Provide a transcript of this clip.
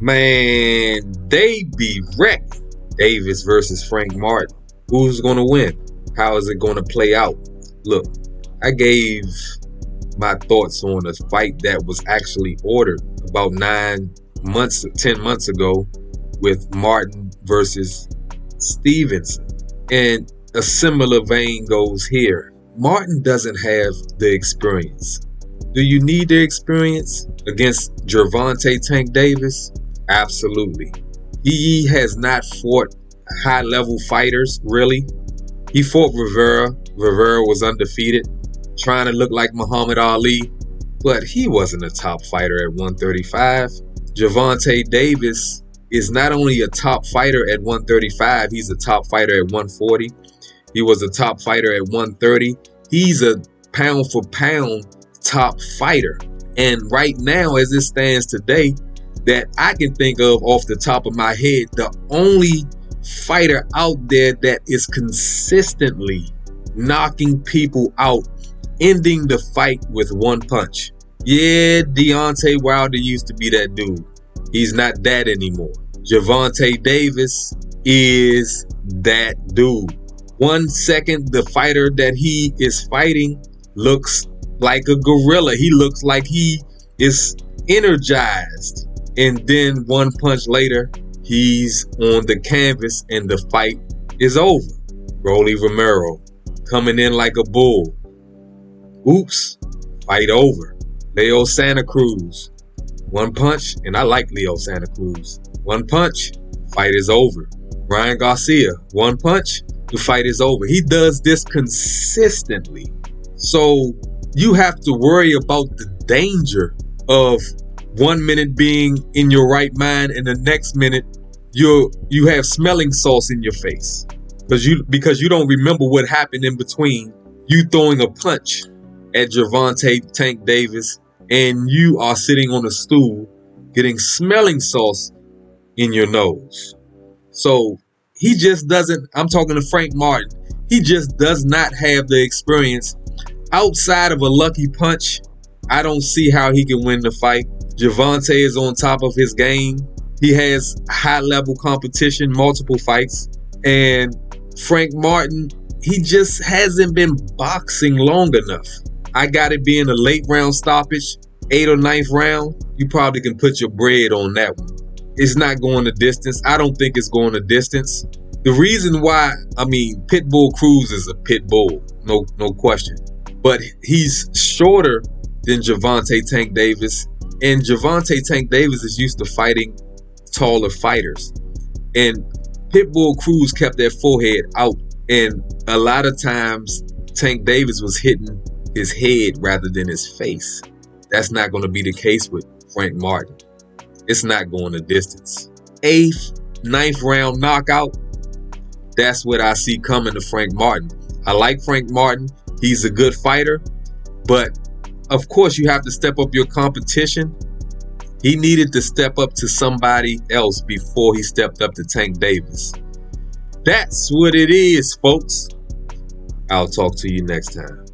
Man, they be wrecked. Davis versus Frank Martin. Who's going to win? How is it going to play out? Look, I gave my thoughts on a fight that was actually ordered about 10 months ago with Martin versus Stevenson. And a similar vein goes here. Martin doesn't have the experience. Do you need the experience against Gervonta Tank Davis? Absolutely. He has not fought high-level fighters, really. He fought Rivera. Rivera was undefeated, trying to look like Muhammad Ali, but he wasn't a top fighter at 135. Gervonta Davis is not only a top fighter at 135, he's a top fighter at 140. He was a top fighter at 130. He's a pound-for-pound top fighter. And right now, as it stands today, that I can think of off the top of my head, the only fighter out there that is consistently knocking people out, ending the fight with one punch. Yeah, Deontay Wilder used to be that dude. He's not that anymore. Gervonta Davis is that dude. 1 second, the fighter that he is fighting looks like a gorilla. He looks like he is energized. And then one punch later, he's on the canvas and the fight is over. Rolly Romero coming in like a bull. Oops, fight over. Leo Santa Cruz, one punch, and I like Leo Santa Cruz. One punch, fight is over. Ryan Garcia, one punch, the fight is over. He does this consistently. So you have to worry about the danger of 1 minute being in your right mind and the next minute you have smelling sauce in your face because you don't remember what happened in between you throwing a punch at Gervonta Tank Davis and you are sitting on a stool getting smelling sauce in your nose. So he just doesn't, I'm talking to Frank Martin, he just does not have the experience. Outside of a lucky punch, I don't see how he can win the fight. Gervonta is on top of his game. He has high-level competition, multiple fights. And Frank Martin, he just hasn't been boxing long enough. I got it being a late round stoppage, 8th or 9th round. You probably can put your bread on that one. It's not going the distance. I don't think it's going the distance. The reason why, Pitbull Cruz is a pit bull, no question. But he's shorter than Gervonta Tank Davis. And Gervonta Tank Davis is used to fighting taller fighters. And Pitbull Cruz kept that forehead out. And a lot of times, Tank Davis was hitting his head rather than his face. That's not going to be the case with Frank Martin. It's not going the distance. 8th, 9th round knockout. That's what I see coming to Frank Martin. I like Frank Martin. He's a good fighter. But of course, you have to step up your competition. He needed to step up to somebody else before he stepped up to Tank Davis. That's what it is, folks. I'll talk to you next time.